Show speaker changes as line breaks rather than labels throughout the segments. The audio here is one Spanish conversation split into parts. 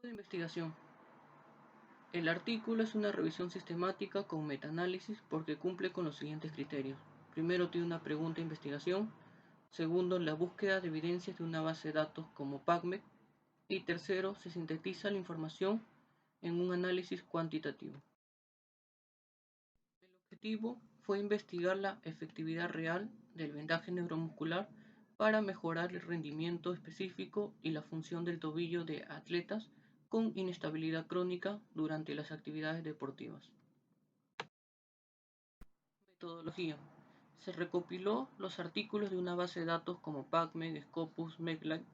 Tipo de investigación. El artículo es una revisión sistemática con metaanálisis porque cumple con los siguientes criterios. Primero, tiene una pregunta de investigación. Segundo, la búsqueda de evidencias de una base de datos como PubMed. Y tercero, se sintetiza la información en un análisis cuantitativo. El objetivo fue investigar la efectividad real del vendaje neuromuscular para mejorar el rendimiento específico y la función del tobillo de atletas con inestabilidad crónica durante las actividades deportivas. Metodología. Se recopiló los artículos de una base de datos como PubMed, Scopus, Medline,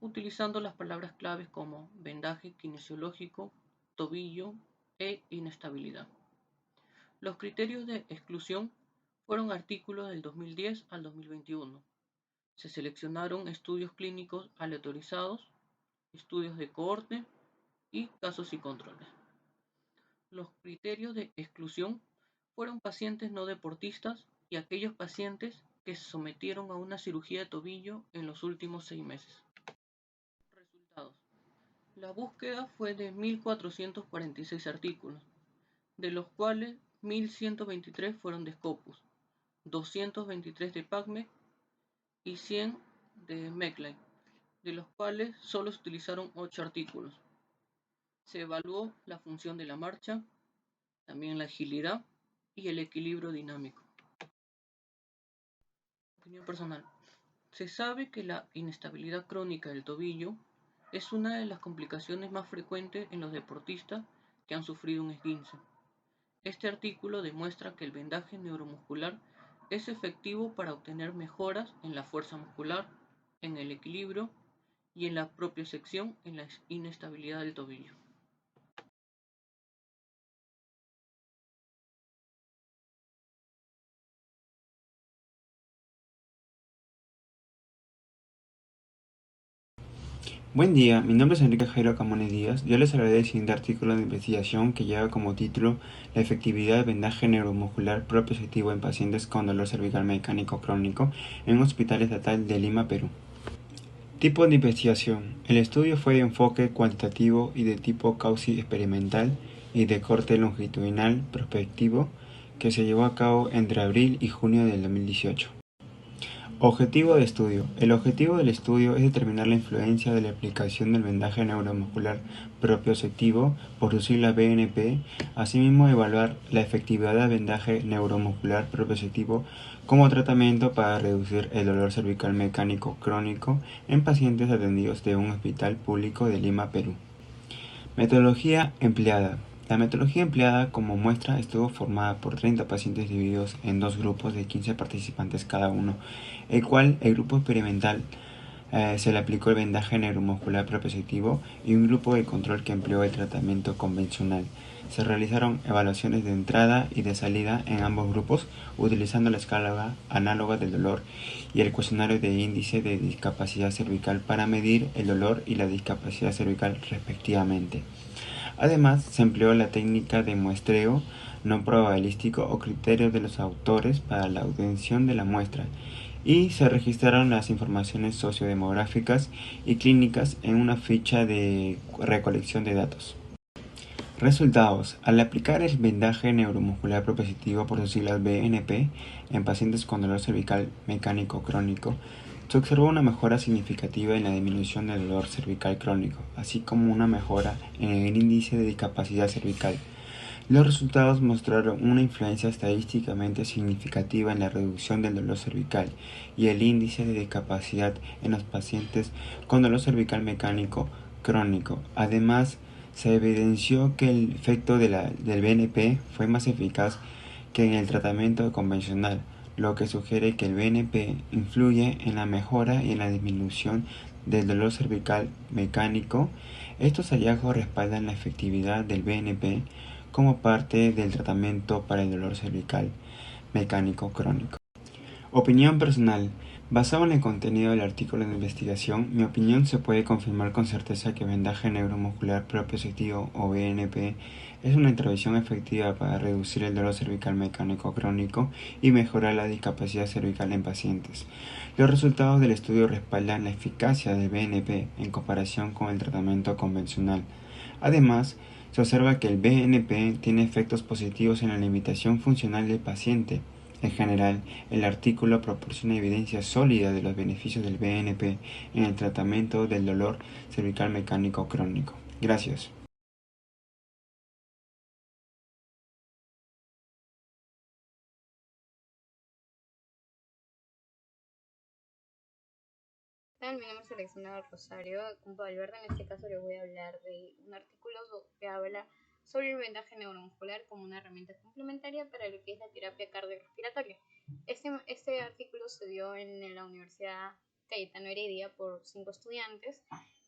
utilizando las palabras claves como vendaje kinesiológico, tobillo e inestabilidad. Los criterios de exclusión fueron artículos del 2010 al 2021. Se seleccionaron estudios clínicos aleatorizados, estudios de cohorte y casos y controles. Los criterios de exclusión fueron pacientes no deportistas y aquellos pacientes que se sometieron a una cirugía de tobillo en los últimos 6 meses. Resultados. La búsqueda fue de 1.446 artículos, de los cuales 1.123 fueron de Scopus, 223 de PubMed y 100 de Medline, de los cuales solo se utilizaron 8 artículos. Se evaluó la función de la marcha, también la agilidad y el equilibrio dinámico. Opinión personal. Se sabe que la inestabilidad crónica del tobillo es una de las complicaciones más frecuentes en los deportistas que han sufrido un esguince. Este artículo demuestra que el vendaje neuromuscular es efectivo para obtener mejoras en la fuerza muscular, en el equilibrio y en la propiocepción en la inestabilidad del tobillo.
Buen día, mi nombre es Enrique Jairo Camones Díaz. Yo les hablaré del siguiente artículo de investigación que lleva como título La efectividad del vendaje neuromuscular propioceptivo en pacientes con dolor cervical mecánico crónico en un hospital estatal de Lima, Perú. Tipo de investigación. El estudio fue de enfoque cuantitativo y de tipo causi experimental y de corte longitudinal prospectivo que se llevó a cabo entre abril y junio del 2018. Objetivo de estudio. El objetivo del estudio es determinar la influencia de la aplicación del vendaje neuromuscular propioceptivo, por su sigla BNP, asimismo evaluar la efectividad del vendaje neuromuscular propioceptivo como tratamiento para reducir el dolor cervical mecánico crónico en pacientes atendidos de un hospital público de Lima, Perú. Metodología empleada. La metodología empleada como muestra estuvo formada por 30 pacientes divididos en dos grupos de 15 participantes cada uno, el cual el grupo experimental se le aplicó el vendaje neuromuscular propioceptivo y un grupo de control que empleó el tratamiento convencional. Se realizaron evaluaciones de entrada y de salida en ambos grupos utilizando la escala análoga del dolor y el cuestionario de índice de discapacidad cervical para medir el dolor y la discapacidad cervical respectivamente. Además, se empleó la técnica de muestreo no probabilístico o criterio de los autores para la obtención de la muestra y se registraron las informaciones sociodemográficas y clínicas en una ficha de recolección de datos. Resultados. Al aplicar el vendaje neuromuscular propioceptivo por sus siglas BNP en pacientes con dolor cervical mecánico crónico, se observó una mejora significativa en la disminución del dolor cervical crónico, así como una mejora en el índice de discapacidad cervical. Los resultados mostraron una influencia estadísticamente significativa en la reducción del dolor cervical y el índice de discapacidad en los pacientes con dolor cervical mecánico crónico. Además, se evidenció que el efecto del BNP fue más eficaz que en el tratamiento convencional, lo que sugiere que el BNP influye en la mejora y en la disminución del dolor cervical mecánico. Estos hallazgos respaldan la efectividad del BNP como parte del tratamiento para el dolor cervical mecánico crónico. Opinión personal. Basado en el contenido del artículo de investigación, mi opinión se puede confirmar con certeza que vendaje neuromuscular propioceptivo o BNP es una intervención efectiva para reducir el dolor cervical mecánico crónico y mejorar la discapacidad cervical en pacientes. Los resultados del estudio respaldan la eficacia del BNP en comparación con el tratamiento convencional. Además, se observa que el BNP tiene efectos positivos en la limitación funcional del paciente. En general, el artículo proporciona evidencia sólida de los beneficios del BNP en el tratamiento del dolor cervical mecánico crónico. Gracias.
Mi nombre es Alexandra Rosario Valverde. En este caso les voy a hablar de un artículo que habla sobre el vendaje neuromuscular como una herramienta complementaria para lo que es la terapia cardiorrespiratoria. Este artículo se dio en la Universidad Cayetano Heredia por 5 estudiantes.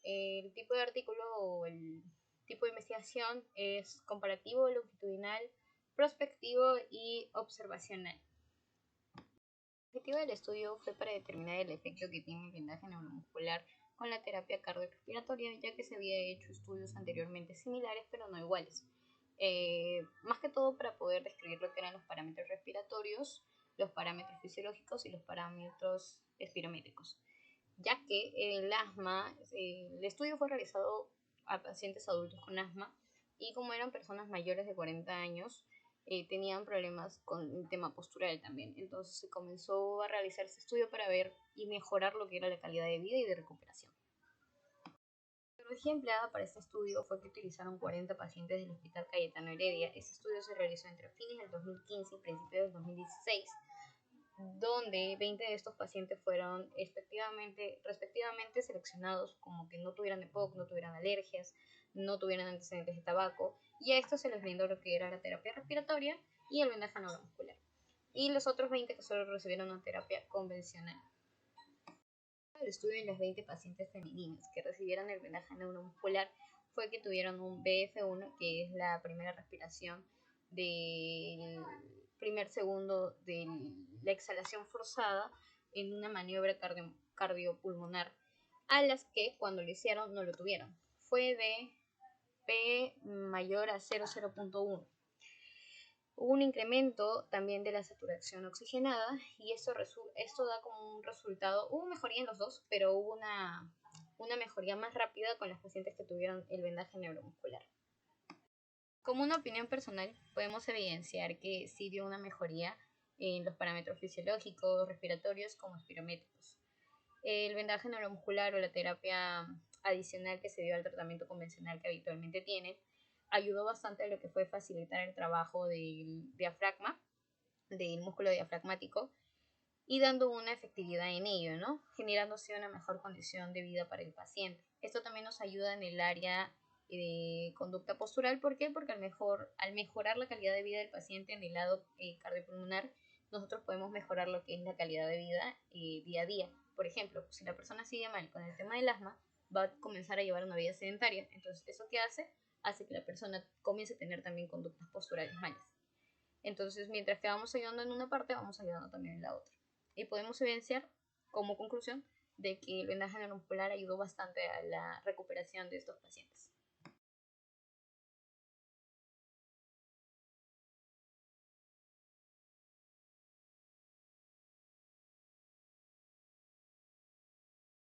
El tipo de artículo o el tipo de investigación es comparativo, longitudinal, prospectivo y observacional. El objetivo del estudio fue para determinar el efecto que tiene el vendaje neuromuscular con la terapia cardiorrespiratoria, ya que se había hecho estudios anteriormente similares pero no iguales. Más que todo para poder describir lo que eran los parámetros respiratorios, los parámetros fisiológicos y los parámetros espirométricos, ya que el asma, el estudio fue realizado a pacientes adultos con asma y como eran personas mayores de 40 años, tenían problemas con el tema postural también. Entonces se comenzó a realizar ese estudio para ver y mejorar lo que era la calidad de vida y de recuperación. La metodología empleada para este estudio fue que utilizaron 40 pacientes del Hospital Cayetano Heredia. Este estudio se realizó entre fines del 2015 y principios del 2016, donde 20 de estos pacientes fueron respectivamente seleccionados como que no tuvieran EPOC, no tuvieran alergias, no tuvieran antecedentes de tabaco, y a estos se les brindó lo que era la terapia respiratoria y el vendaje neuromuscular. Y los otros 20 que solo recibieron una terapia convencional. El estudio en las 20 pacientes femeninas que recibieron el vendaje neuromuscular fue que tuvieron un BF1, que es la primera respiración del primer segundo de la exhalación forzada en una maniobra cardiopulmonar, a las que cuando lo hicieron no lo tuvieron. Fue de P mayor a 0,0.1. Hubo un incremento también de la saturación oxigenada y esto da como un resultado, hubo mejoría en los dos, pero hubo una mejoría más rápida con las pacientes que tuvieron el vendaje neuromuscular. Como una opinión personal, podemos evidenciar que sí dio una mejoría en los parámetros fisiológicos, respiratorios como espirométricos. El vendaje neuromuscular o la terapia adicional que se dio al tratamiento convencional que habitualmente tienen ayudó bastante a lo que fue facilitar el trabajo del diafragma, del músculo diafragmático, y dando una efectividad en ello, ¿no? Generándose una mejor condición de vida para el paciente. Esto también nos ayuda en el área de conducta postural. ¿Por qué? Porque al mejorar la calidad de vida del paciente en el lado cardiopulmonar, nosotros podemos mejorar lo que es la calidad de vida día a día. Por ejemplo, si la persona sigue mal con el tema del asma, va a comenzar a llevar una vida sedentaria. Entonces, ¿eso qué hace? Hace que la persona comience a tener también conductas posturales malas. Entonces, mientras que vamos ayudando en una parte, vamos ayudando también en la otra. Y podemos evidenciar, como conclusión, de que el vendaje neuromuscular ayudó bastante a la recuperación de estos pacientes.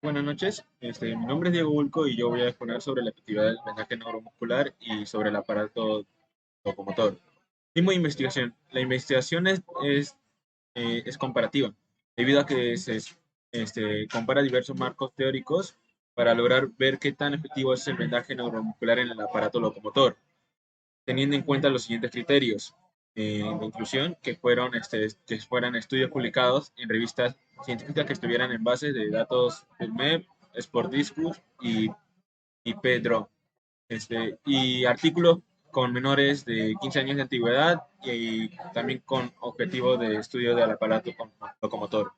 Buenas noches, mi nombre es Diego Bulco y yo voy a exponer sobre la actividad del vendaje neuromuscular y sobre el aparato locomotor. Tipo de investigación. La investigación es comparativa, debido a que se compara diversos marcos teóricos para lograr ver qué tan efectivo es el vendaje neuromuscular en el aparato locomotor, teniendo en cuenta los siguientes criterios de inclusión, que fueran estudios publicados en revistas científicas que estuvieran en bases de datos PubMed, Sport Discus y Pedro, y artículos con menores de 15 años de antigüedad y también con objetivo de estudio del aparato locomotor.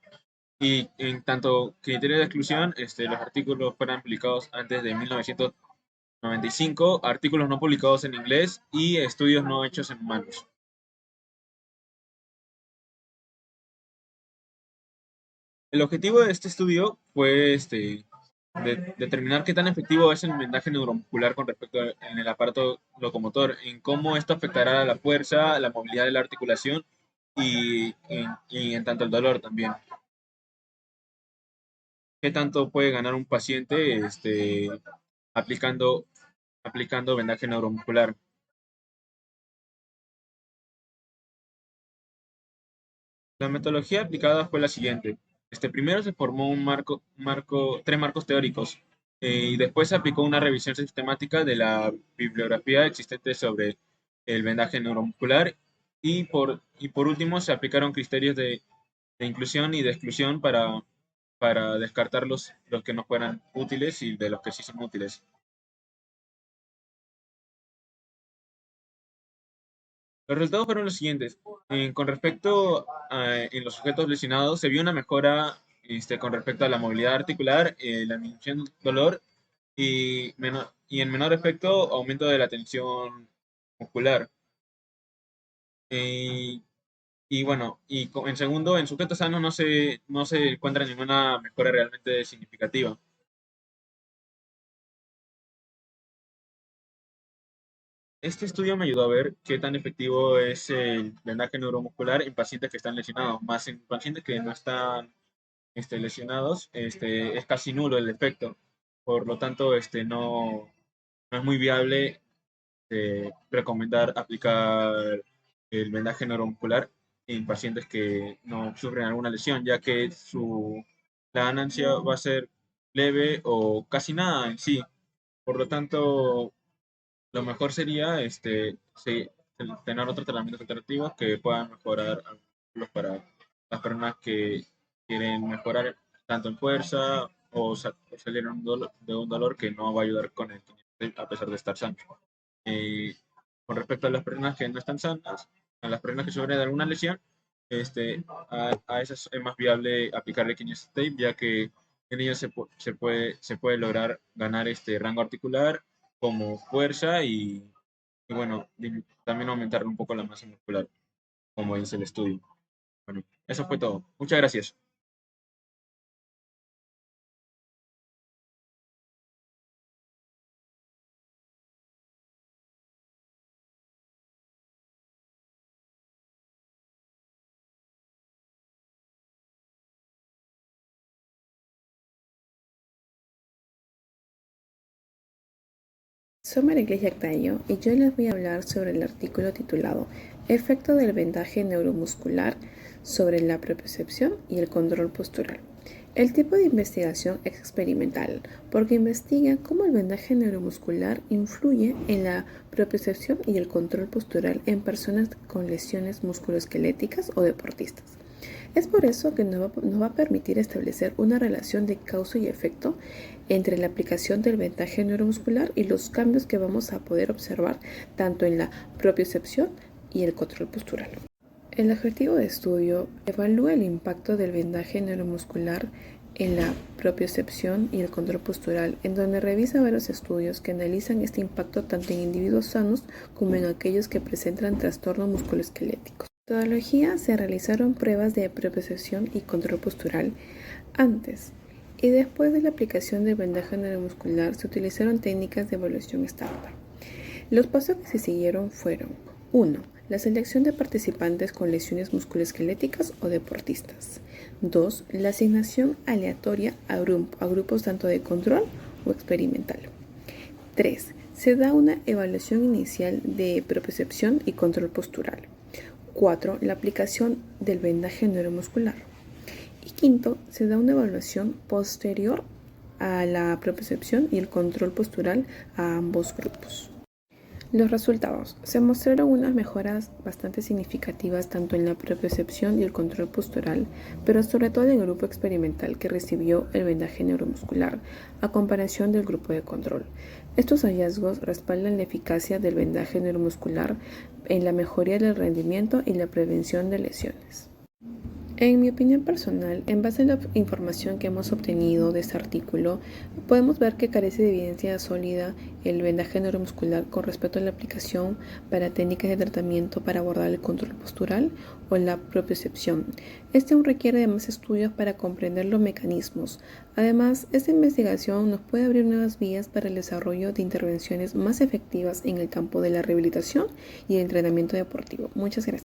Y en tanto criterio de exclusión, los artículos fueran publicados antes de 1995, artículos no publicados en inglés y estudios no hechos en humanos. El objetivo de este estudio fue determinar qué tan efectivo es el vendaje neuromuscular con respecto en el aparato locomotor, en cómo esto afectará a la fuerza, la movilidad de la articulación y en tanto el dolor también. ¿Qué tanto puede ganar un paciente aplicando, aplicando vendaje neuromuscular? La metodología aplicada fue la siguiente. Primero se formó tres marcos teóricos, y después se aplicó una revisión sistemática de la bibliografía existente sobre el vendaje neuromuscular y por último se aplicaron criterios de inclusión y de exclusión para descartar los que no fueran útiles y de los que sí son útiles. Los resultados fueron los siguientes. Con respecto en los sujetos lesionados, se vio una mejora con respecto a la movilidad articular, la disminución del dolor y en menor efecto, aumento de la tensión muscular. Eh, y bueno, en segundo, en sujetos sanos no se encuentra ninguna mejora realmente significativa. Este estudio me ayudó a ver qué tan efectivo es el vendaje neuromuscular en pacientes que están lesionados, más en pacientes que no están lesionados, es casi nulo el efecto. Por lo tanto, no es muy viable recomendar aplicar el vendaje neuromuscular en pacientes que no sufren alguna lesión, ya que la ganancia va a ser leve o casi nada en sí. Por lo tanto, lo mejor sería tener otros tratamientos alternativos que puedan mejorar para las personas que quieren mejorar tanto en fuerza o salir de un dolor que no va a ayudar con el a pesar de estar sano. Eh, con respecto a las personas que no están sanas, a las personas que sufren de alguna lesión, a esas es más viable aplicar el Kinesiology Tape, ya que en ellos se puede lograr ganar rango articular como fuerza y bueno, también aumentar un poco la masa muscular, como dice el estudio. Bueno, eso fue todo. Muchas gracias.
Soy María Iglesia Octaño y yo les voy a hablar sobre el artículo titulado Efecto del vendaje neuromuscular sobre la propiocepción y el control postural. El tipo de investigación es experimental porque investiga cómo el vendaje neuromuscular influye en la propiocepción y el control postural en personas con lesiones musculoesqueléticas o deportistas. Es por eso que nos va a permitir establecer una relación de causa y efecto entre la aplicación del vendaje neuromuscular y los cambios que vamos a poder observar tanto en la propiocepción y el control postural. El objetivo de estudio evalúa el impacto del vendaje neuromuscular en la propiocepción y el control postural, en donde revisa varios estudios que analizan este impacto tanto en individuos sanos como en aquellos que presentan trastornos musculoesqueléticos. En la metodología se realizaron pruebas de propiocepción y control postural antes y después de la aplicación del vendaje neuromuscular. Se utilizaron técnicas de evaluación estándar. Los pasos que se siguieron fueron: 1. La selección de participantes con lesiones musculoesqueléticas o deportistas. 2. La asignación aleatoria a grupos tanto de control o experimental. 3. Se da una evaluación inicial de propiocepción y control postural. 4. La aplicación del vendaje neuromuscular. Y 5. Se da una evaluación posterior a la propiocepción y el control postural a ambos grupos. Los resultados. Se mostraron unas mejoras bastante significativas tanto en la propiocepción y el control postural, pero sobre todo en el grupo experimental que recibió el vendaje neuromuscular, a comparación del grupo de control. Estos hallazgos respaldan la eficacia del vendaje neuromuscular en la mejoría del rendimiento y la prevención de lesiones. En mi opinión personal, en base a la información que hemos obtenido de este artículo, podemos ver que carece de evidencia sólida el vendaje neuromuscular con respecto a la aplicación para técnicas de tratamiento para abordar el control postural o la propiocepción. Este aún requiere de más estudios para comprender los mecanismos. Además, esta investigación nos puede abrir nuevas vías para el desarrollo de intervenciones más efectivas en el campo de la rehabilitación y el entrenamiento deportivo. Muchas gracias.